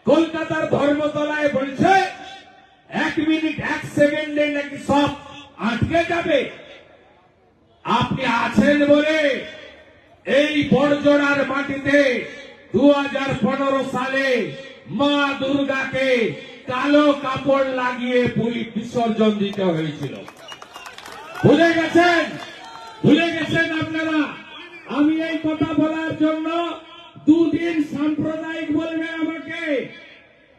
কলকাতার ধর্মতলায় বলছে 1 মিনিট 1 সেকেন্ডে নাকি সব আটকে যাবে। আপনি আছেন বলে এই বড়জোড়ার মাটিতে 2015 সালে মা দুর্গাকে কালো কাপড় লাগিয়ে বিসর্জন দিতে হয়েছিল। ভুলে গেছেন আপনারা। আমি এই কথা বলার জন্য দুদিন সাম্প্রদায়িক বলবে আমাকে,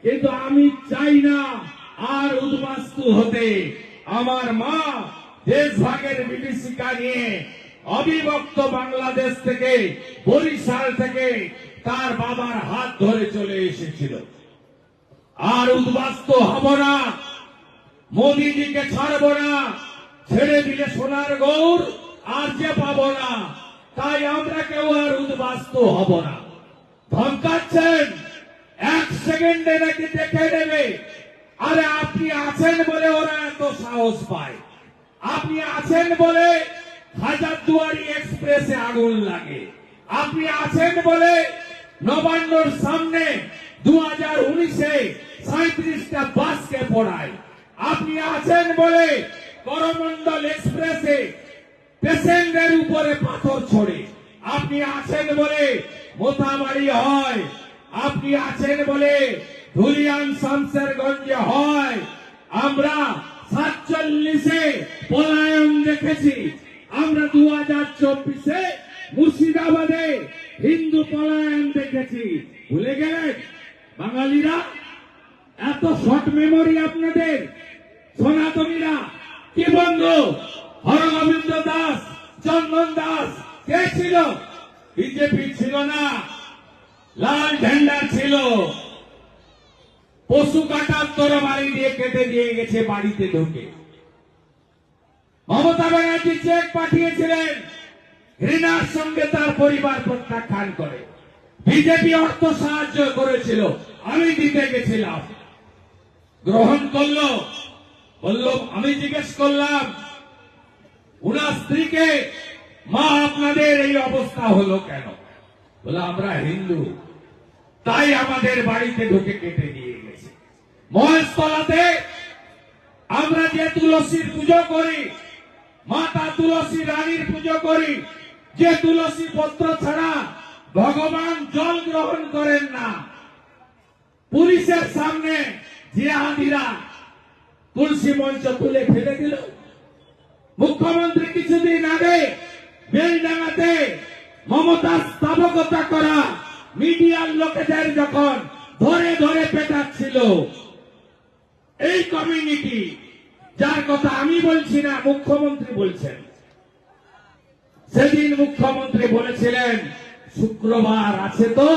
কিন্তু আমি চাই না আর উদ্বাস্তু হতে। আমার মা দেশভাগের বিভীষিকা নিয়ে অবিভক্ত বাংলাদেশ থেকে, বরিশাল থেকে তার বাবার হাত ধরে চলে এসেছিল। আর উদ্বাস্তু হব না, মোদিজিকে ছাড়ব না, ছেড়ে দিলে সোনার গৌর আর যে পাবো না। তাই আমরা কেউ আর উদ্বাস্তু হব না। ধমকাচ্ছেন 1 সেকেন্ডে নাকি দেখে নেবে। আরে আপনি আছেন বলে ওরা এত সাহস পায়। আপনি আছেন বলে হাজারদুয়ারি এক্সপ্রেসে আগুন লাগে। আপনি আছেন বলে নবান্নর সামনে 2019-এ 37টা বাসকে পড়ায়। আপনি আছেন বলে করমণ্ডল এক্সপ্রেসে পেসেন্টের উপরে পাথর ছড়ে। আপনি আছেন বলে মোথাবাড়ি হয়। আপনি আছেন বলে ধুলিয়ান শামসেরগঞ্জে হয়। আমরা 47-এ পলায়ন দেখেছি। আমরা 2024-এ মুর্শিদাবাদে হিন্দু পলায়ন দেখেছি। ভুলে গেলেন বাঙালিরা? এত শর্ট মেমোরি আপনাদের। সনাতনীরা কি বন্ধু? হরগোবিন্দ দাস, চন্দন দাস কে ছিল? বিজেপি ছিল না, লাল ঝান্ডা ছিল। পশু কাটার তরবারি দিয়ে কেটে দিয়ে গেছে বাড়িতে ঢুকে। মমতা ব্যানার্জি চেক পাঠিয়েছিলেন, ঘৃণার সঙ্গে তার পরিবার প্রত্যাখ্যান করে। বিজেপি অর্থ সাহায্য করেছিল, আমি দিতে গেছিলাম, গ্রহণ করলো। বলল, আমি জিজ্ঞেস করলাম উনার স্ত্রীকে, মা আপনাদের এই অবস্থা হলো কেন? বলে আমরা হিন্দু, তাই আমাদের বাড়িতে ঢুকে কেটে দিয়ে গেছে। মহেশতলাতে আমরা যে তুলসীর পুজো করি, মাতা তুলসী রানীর পুজো করি, যে তুলসী পত্র ছাড়া ভগবান জল গ্রহণ করেন না। পুলিশের সামনে জিহাদিরা তুলসী মঞ্চ তুলে ফেলে দিল। মুখ্যমন্ত্রী কিছুদিন আগে বেলডাঙ্গাতে মমতার স্থাপকতা করা মিডিয়ার লোকেদের যখন ধরে ধরে পেটাচ্ছিল, এই কমিউনিটি, যার কথা আমি বলছি না, মুখ্যমন্ত্রী বলছেন, সেদিন মুখ্যমন্ত্রী বলেছিলেন শুক্রবার আছে তো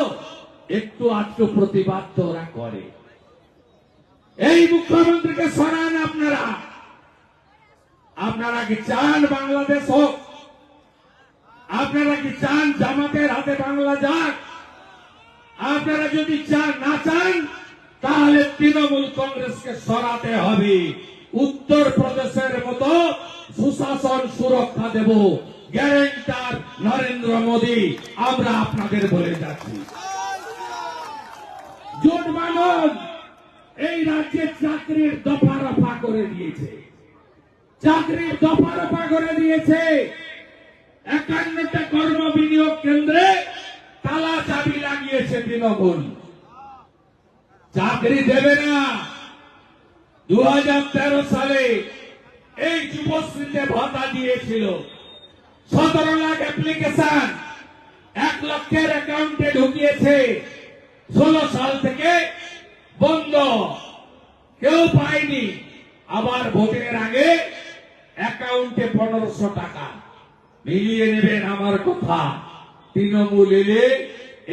একটু আধটু প্রতিবাদ তো ওরা করে। এই মুখ্যমন্ত্রীকে সরান আপনারা। আপনারা কি চান বাংলাদেশ হোক? আপনারা কি চান জামাতের হাতে বাংলা যাক? আপনারা যদি চান, না চান, তাহলে তৃণমূল কংগ্রেসকে সরাতে হবে। উত্তর প্রদেশের মতো সুশাসন সুরক্ষা দেব, গ্যারেন্টার নরেন্দ্র মোদী। আমরা আপনাদের বলে যাচ্ছি, জোট বাঁধন। এই রাজ্যে চাকরির দফা রফা করে দিয়েছে, চাকরির দফা রফা করে দিয়েছে। 51টা কর্ম বিনিয়োগ কেন্দ্রে তালা চাবি লাগিয়েছে তৃণমূল। চাকরি দেবে না। 2013 সালে এই যুবশ্রীতে ভাতা দিয়েছিল। 17 লাখ অ্যাপ্লিকেশন 1 লক্ষের অ্যাকাউন্টে ঢুকিয়েছে। 16 সাল থেকে বন্ধ, কেউ পায়নি। আবার ভোটের আগে অ্যাকাউন্টে 1500 টাকা মিলিয়ে নেবেন। আমার কথা, তৃণমূল এলে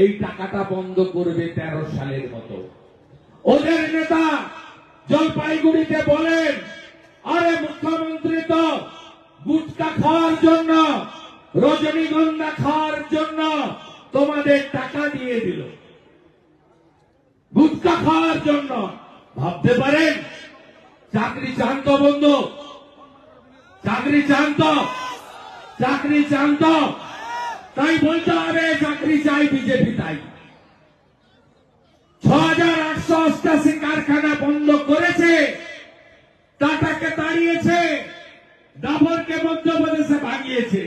এই টাকাটা বন্ধ করবে 13 সালের মতো। ওদের নেতা জলপাইগুড়িতে বলেন, আরে মুখ্যমন্ত্রী তো গুটকা খাওয়ার জন্য, রজনীগন্ধা খাওয়ার জন্য তোমাদের টাকা দিয়ে দিল, গুটকা খাওয়ার জন্য। ভাবতে পারেন? চাকরি চান তো বন্ধু? চাকরি চান তো? চাকরি চান তো? তাই বলতে হবে চাকরি চাই বিজেপি। তাই 6800 অষ্টাশি কারখানা বন্ধ করেছে, টাটাকে তাড়িয়েছে, ডাবরকে মধ্যপ্রদেশে ভাগিয়েছে,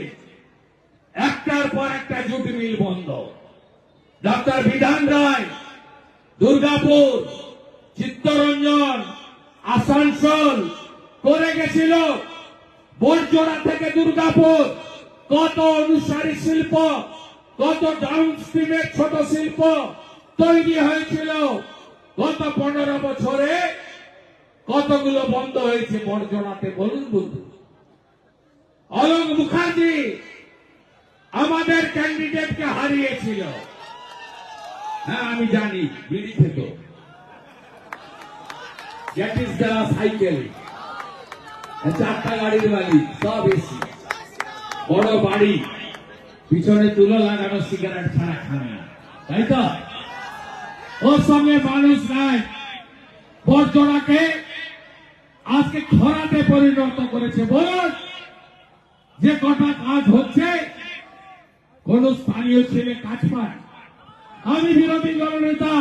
একটার পর একটা জুট মিল বন্ধ। ডক্টর বিধান রায় দুর্গাপুর, চিত্তরঞ্জন, আসানসোল করে গেছিল। বড়জোড়া থেকে দুর্গাপুর কত অনুসারী শিল্প, কত ডাউনস্ট্রিমের ছোট শিল্প তৈরি হয়েছিল। গত 15 বছরে কতগুলো বন্ধ হয়েছে বড়জোড়াতে বলুন বন্ধু। অলোক মুখার্জি আমাদের ক্যান্ডিডেটকে হারিয়েছিল। হ্যাঁ আমি জানি, বিড়ি থেকে জ্যাটিস দেওয়া সাইকেল, 4টা গাড়ির মালিক, সব এসি, বড় বাড়ি, পিছনে তুলো লাগানো, সিগারেট ছাড়া খাবে না, তাই তো? ওর সঙ্গে মানুষ নাই। বড়জোড়াকে আজকে খরাতে পরিণত করেছে। বলুন যে কটা কাজ হচ্ছে, কোন স্থানীয় ছেলে কাজ পায়? আমি বিরোধী দলনেতা,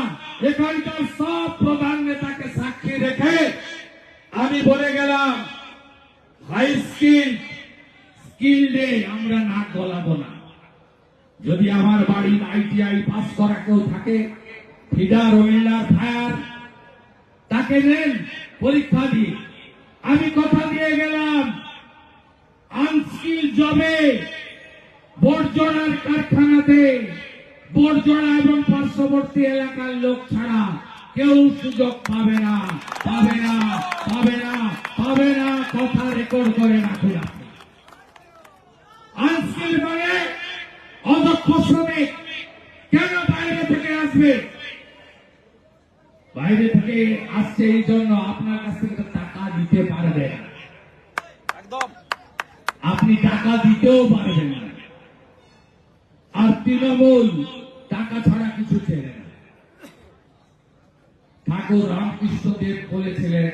এখানকার সব প্রধান নেতাকে সাক্ষী রেখে আমি বলে গেলাম, হাই স্কিল্ডে আমরা নাক গলাবো না। যদি আমার বাড়ির ITI পাস করা কেউ থাকে, ফিডার, ওয়েল্ডার, ফায়ার, তাকে নেন পরীক্ষা দিয়ে। আমি কথা দিয়ে গেলাম, আনস্কিল জবে বড়জোড়ার কারখানাতে বড়জোড়া এবং পার্শ্ববর্তী এলাকার লোক ছাড়া কেউ সুযোগ পাবে না, পাবে না, পাবে না, পাবে না। কথা রেকর্ড করে রাখুন। আনস্কিল মানে অদক্ষ শ্রমিক। কেন বাইরে থেকে আসবে? বাইরে থেকে আসছে এই জন্য আপনার কাছ থেকে টাকা দিতে পারবে না, আপনি টাকা দিতেও পারবেন না। আর তৃণমূল টাকা ছাড়া কিছু চেনে না। ঠাকুর রামকৃষ্ণ দেব বলেছিলেন,